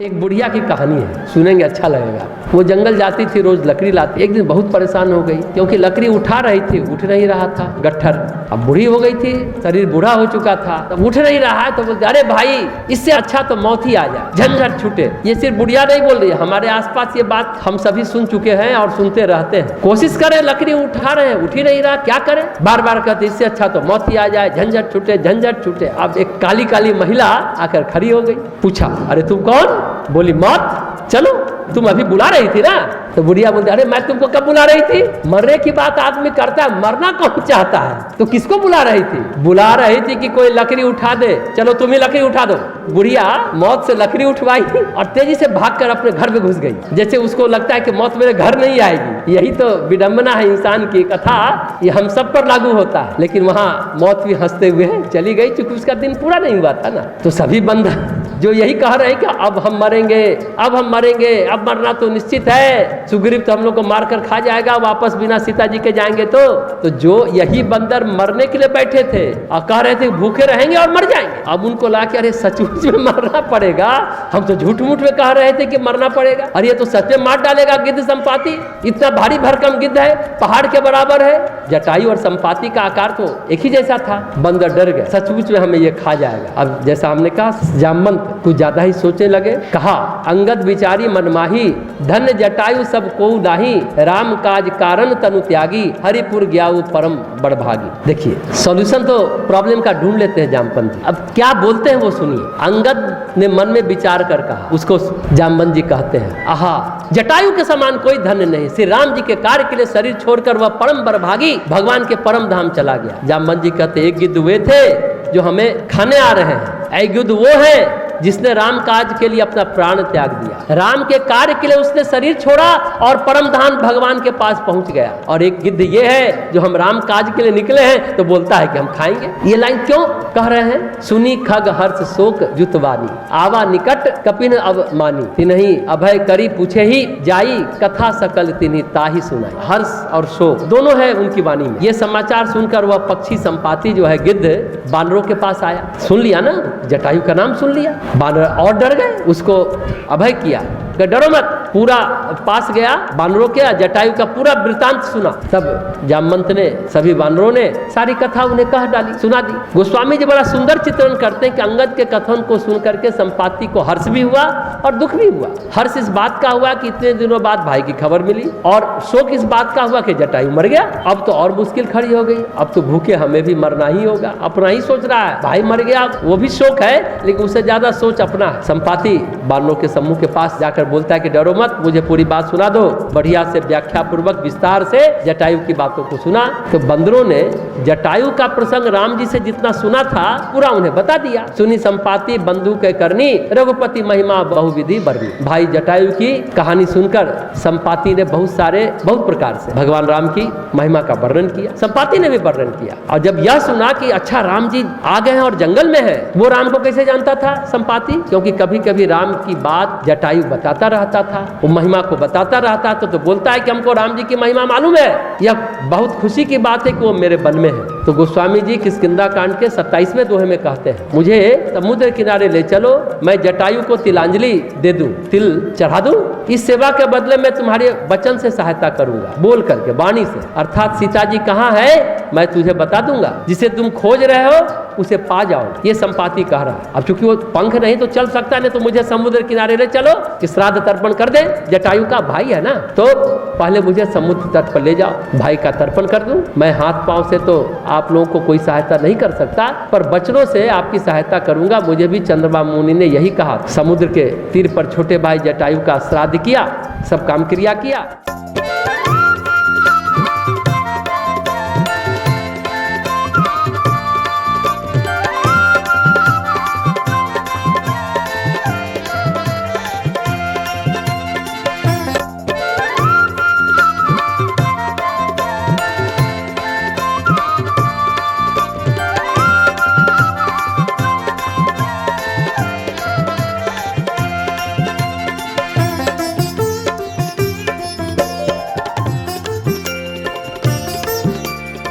एक बुढ़िया की कहानी है, सुनेंगे अच्छा लगेगा। वो जंगल जाती थी, रोज लकड़ी लाती। एक दिन बहुत परेशान हो गई क्योंकि लकड़ी उठा रही थी, उठ नहीं रहा था गट्ठर। अब बूढ़ी हो गई थी, शरीर बूढ़ा हो चुका था, तब उठ नहीं रहा है। तो बोलते अरे भाई, इससे अच्छा तो मौत ही आ जाए, झंझट छूटे। ये सिर्फ बुढ़िया नहीं बोल रही है, हमारे आसपास ये बात हम सभी सुन चुके हैं और सुनते रहते हैं। कोशिश करें, लकड़ी उठा रहे हैं, उठ ही नहीं रहा, क्या करें? बार बार कहते इससे अच्छा तो मौत ही आ जाए, झंझट छूटे, झंझट छूटे। अब एक काली काली महिला आकर खड़ी हो गई, पूछा अरे तुम कौन? बोली मौत। चलो, तुम अभी बुला रही थी ना? तो बुढ़िया बोलती अरे मैं तुमको कब बुला रही थी? मरने की बात आदमी करता है, मरना कौन चाहता है? तो किसको बुला रही थी? बुला रही थी कि कोई लकड़ी उठा दे। चलो तुम ही लकड़ी उठा दो। बुढ़िया मौत से लकड़ी उठवाई और तेजी से भागकर अपने घर में घुस गई, जैसे उसको लगता है कि मौत मेरे घर नहीं आएगी। यही तो विडंबना है इंसान की। कथा ये हम सब पर लागू होता है, लेकिन वहाँ मौत भी हंसते हुए चली गई, चूंकि उसका दिन पूरा नहीं हुआ था ना। तो सभी बंधन जो यही कह रहे हैं कि अब हम मरेंगे, अब हम मरेंगे, अब मरना तो निश्चित है, सुग्रीव तो हम लोग को मारकर खा जाएगा, वापस बिना सीता जी के जाएंगे। तो जो यही बंदर मरने के लिए बैठे थे और कह रहे थे भूखे रहेंगे और मर जाएंगे, अब उनको ला के अरे सचमुच में मरना पड़ेगा, हम तो झूठ मूठ में कह रहे थे कि मरना पड़ेगा, अरे ये तो सच में मार डालेगा गिद्ध संपाति, इतना भारी भरकम गिद्ध है, पहाड़ के बराबर है। जटायु और संपाति का आकार तो एक ही जैसा था। बंदर डर गए, सचमुच में हमें ये खा जाएगा। अब जैसा हमने कहा, जामवंत कुछ ज्यादा ही सोचने लगे। कहा अंगद विचारी मनमाही, धन्य जटायु सब को नाही, राम काज कारण तनु त्यागी, हरिपुर ग्याऊ परम बड़भागी। देखिए सॉल्यूशन तो प्रॉब्लम का ढूंढ लेते हैं जामवंत जी। अब क्या बोलते हैं वो सुनिए। अंगद ने मन में विचार कर कहा, उसको जामवंत जी कहते हैं आहा, जटायु के समान कोई धन्य नहीं, श्री राम जी के कार्य के लिए शरीर छोड़कर वह परम बड़भागी भगवान के परम धाम चला गया। जामवंत जी कहते एक गिद्ध वे थे जो हमें खाने आ रहे हैं, एक गिद्ध वो है जिसने राम काज के लिए अपना प्राण त्याग दिया, राम के कार्य के लिए उसने शरीर छोड़ा और परम धाम भगवान के पास पहुंच गया। और एक गिद्ध ये है जो हम राम काज के लिए निकले हैं तो बोलता है कि हम खाएंगे। ये लाइन क्यों कह रहे हैं? सुनी खग हर्ष शोक जुतवानी, आवा निकट कपिन अब मानी, तिन्ही अभय करी पूछे ही जाई, कथा सकल तिन्ही ताही सुनाई। हर्ष और शोक दोनों है उनकी वाणी में। ये समाचार सुनकर वह पक्षी संपाति जो है गिद्ध बानरों के पास आया। सुन लिया ना, जटायु का नाम सुन लिया, बानर और डर गए, उसको अभय किया, डरो मत। पूरा पास गया, बानरों के जटायु का पूरा वृतांत सुना। तब जामवंत ने, सभी बानरों ने सारी कथा उन्हें कह डाली, सुना दी। गोस्वामी जी बड़ा सुंदर चित्रण करते हैं कि अंगद के कथन को सुन करके संपाति को हर्ष भी हुआ और दुख भी हुआ। हर्ष इस बात का हुआ कि इतने दिनों बाद भाई की खबर मिली, और शोक इस बात का हुआ कि जटायु मर गया। अब तो और मुश्किल खड़ी हो गई, अब तो भूखे हमें भी मरना ही होगा। अपना ही सोच रहा है, भाई मर गया वो भी शोक है, लेकिन उससे ज्यादा सोच अपना है। संपाति बानरों के समूह के पास जाकर बोलता है कि डरो मत, मुझे पूरी बात सुना दो। बढ़िया से व्याख्या पूर्वक विस्तार से जटायु की बातों को सुना। तो बंदरों ने जटायु का प्रसंग राम जी से जितना सुना था पूरा उन्हें बता दिया। सुनी संपाति बंधु के करनी, रघुपति महिमा बहुविधि बरनी। भाई जटायु की कहानी सुनकर संपाति ने बहुत प्रकार से भगवान राम की महिमा का वर्णन किया, संपाति ने भी वर्णन किया। और जब यह सुना कि अच्छा राम जी आ गए हैं और जंगल में है, वो राम को कैसे जानता था संपाति? क्योंकि कभी कभी राम की बात जटायु बताता रहता था, वो महिमा को बताता रहता था। तो बोलता है कि हमको राम जी की महिमा मालूम है, यह बहुत खुशी की बात है कि वो मेरे वन में है। तो गोस्वामी जी किष्किंधा कांड के 27वें दोहे में कहते हैं, मुझे समुद्र किनारे ले चलो, मैं जटायु को तिलांजलि दे दूं, तिल चढ़ा दूं, इस सेवा के बदले मैं तुम्हारे वचन से सहायता करूंगा, बोल करके वाणी से। अर्थात सीता जी कहाँ है मैं तुझे बता दूंगा, जिसे तुम खोज रहे हो उसे पा जाओ, ये संपाति कह रहा है। अब चूंकि वो पंख नहीं तो चल सकता, नहीं तो मुझे समुद्र किनारे ले चलो कि श्राद्ध तर्पण कर दे, जटायु का भाई है ना, तो पहले मुझे समुद्र तट पर ले जाओ, भाई का तर्पण कर दूं। मैं हाथ पांव से तो आप लोगों को कोई सहायता नहीं कर सकता, पर वचनों से आपकी सहायता करूंगा। मुझे भी चंद्रमा मुनि ने यही कहा। समुद्र के तीर पर छोटे भाई जटायु का श्राद्ध किया, सब काम क्रिया किया।